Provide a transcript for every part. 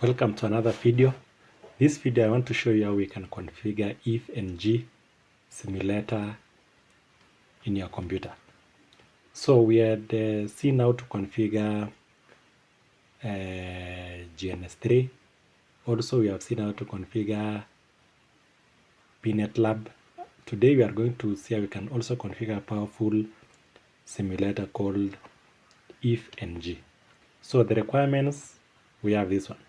Welcome to another video. This video I want to show you how we can configure EVE-NG simulator in your computer. So we had seen how to configure GNS3. Also we have seen how to configure PNetLab. Today we are going to see how we can also configure a powerful simulator called EVE-NG. So the requirements, we have this one.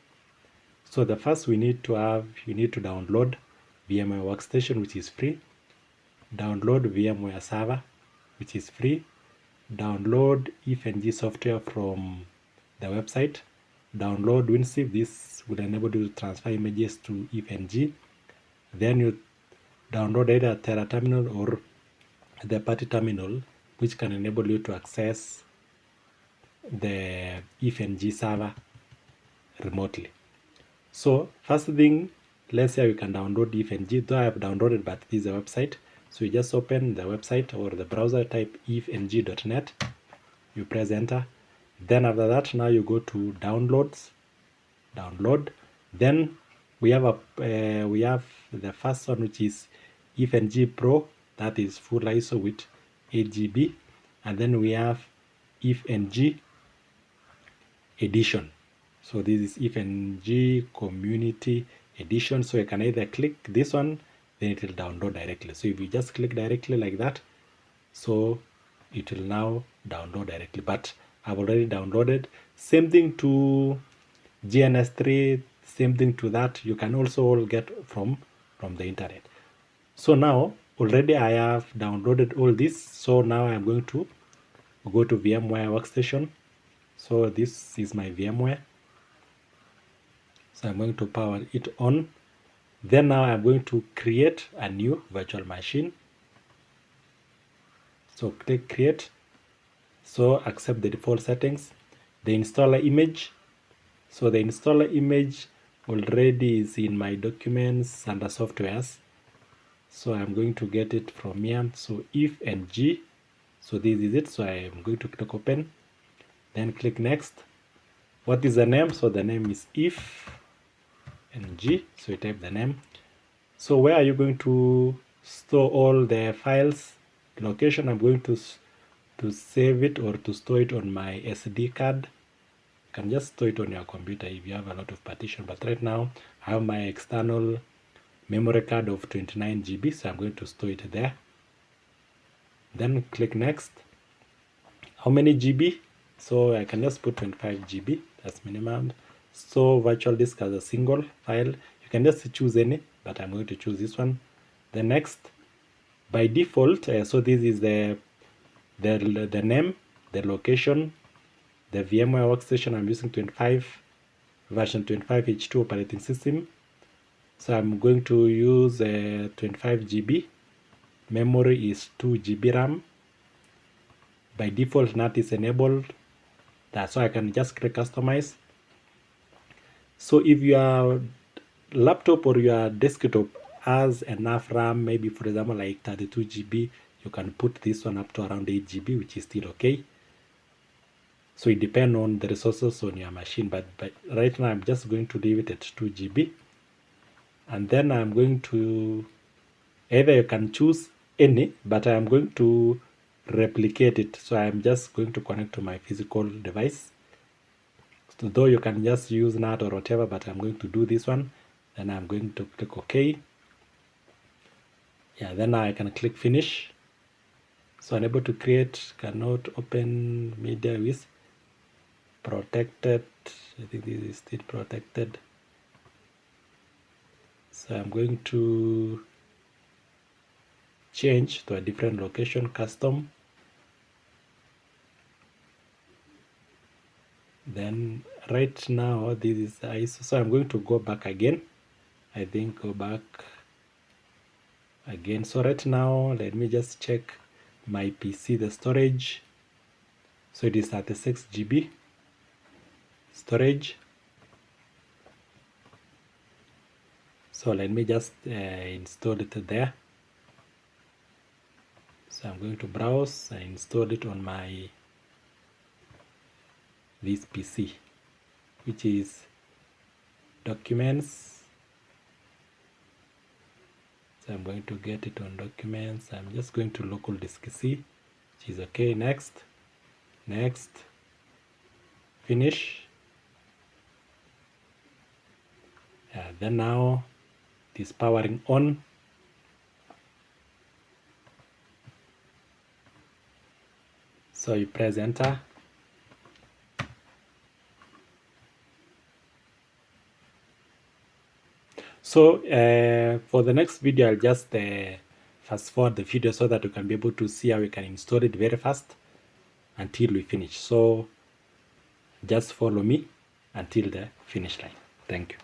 So the first you need to download VMware Workstation, which is free. Download VMware Server, which is free. Download EVE-NG software from the website. Download WinZip. This will enable you to transfer images to EVE-NG. Then you download either Terra Terminal or the Party Terminal, which can enable you to access the EVE-NG server remotely. So first thing, let's say we can download EVE-NG. Though I have downloaded, but this is a website. So you just open the website or the browser, type eveng.net. You press enter. Then after that, now you go to downloads. Download. Then we have the first one, which is EVE-NG Pro. That is full ISO with 8 GB. And then we have EVE-NG Edition. So this is EVE-NG Community Edition. So you can either click this one, then it will download directly. So if you just click directly like that, so it will now download directly. But I've already downloaded. Same thing to GNS3, same thing to that. You can also all get from the internet. So now already I have downloaded all this. So now I'm going to go to VMware Workstation. So this is my VMware. So I'm going to power it on. Then now I'm going to create a new virtual machine. So click create. So accept the default settings. The installer image. So the installer image already is in my documents under softwares. So I'm going to get it from here. So EVE-NG. So this is it. So I'm going to click open. Then click next. What is the name? So the name is EVE-NG. So you type the name. So where are you going to store all the files? Location, I'm going to save it or to store it on my SD card. You can just store it on your computer if you have a lot of partition. But right now I have my external memory card of 29 GB. So I'm going to store it there. Then click next. How many GB? So I can just put 25 GB. That's minimum. So virtual disk as a single file. You can just choose any, but I'm going to choose this one. The next, by default, so this is the name, the location, the VMware Workstation. I'm using version 25 H2 operating system. So I'm going to use 25 GB. Memory is 2 GB RAM. By default, NAT is enabled. That's why I can just click customize. So if your laptop or your desktop has enough RAM, maybe for example like 32 GB, you can put this one up to around 8 GB, which is still okay. So it depends on the resources on your machine, but right now I'm just going to leave it at 2 GB. And then I'm going to, either you can choose any, but I'm going to replicate it. So I'm just going to connect to my physical device. So though you can just use NAT or whatever, but I'm going to do this one. Then I'm going to click OK. Yeah, then now I can click finish. So unable to create, cannot open media with protected. I think this is still protected. So I'm going to change to a different location, custom. Then right now this is ISO. So I'm going to go back again. I think go back again. So right now let me just check my PC, the storage. So it is 36 GB storage. So let me just install it there. So I'm going to browse and install it on my this PC, which is documents. So I'm going to get it on documents. I'm just going to local disk C, which is okay. Next, finish. Then now it is powering on. So you press enter. So for the next video, I'll just fast forward the video so that you can be able to see how you can install it very fast until we finish. So just follow me until the finish line. Thank you.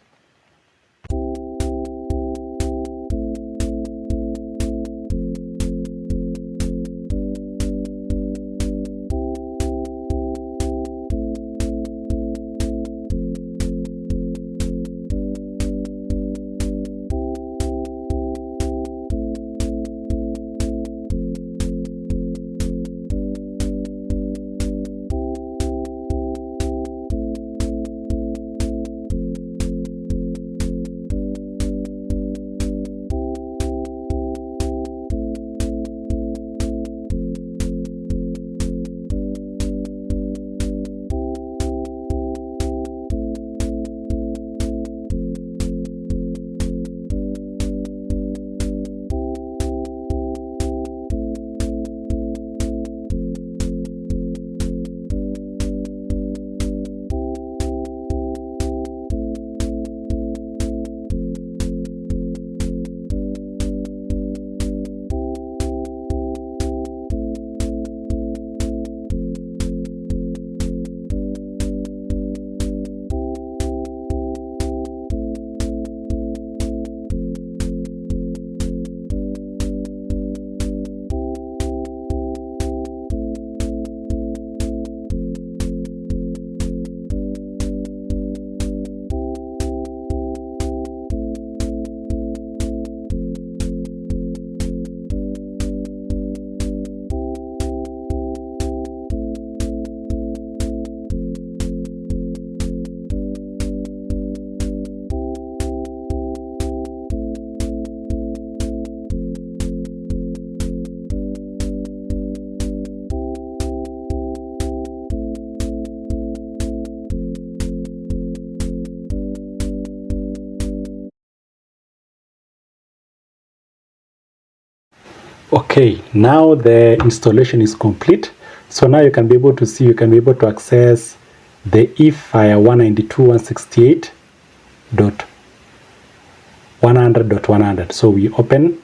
Okay, now the installation is complete. So now you can be able to see, you can be able to access the EVE 192.168.100.100. So we open,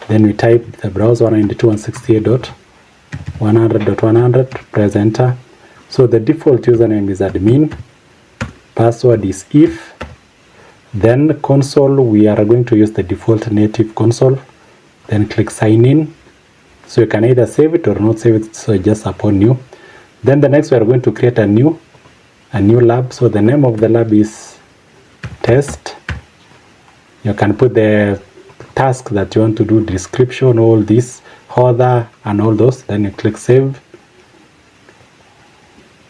then we type the browser 192.168.100.100, press enter. So the default username is admin, password is EVE, then console, we are going to use the default native console. Then click sign in. So you can either save it or not save it, so just upon new. Then the next we are going to create a new lab. So the name of the lab is test. You can put the task that you want to do, description, all this, author and all those. Then you click save.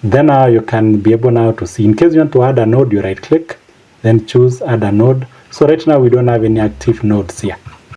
Then now you can be able now to see, in case you want to add a node, you right click, then choose add a node. So right now we don't have any active nodes here.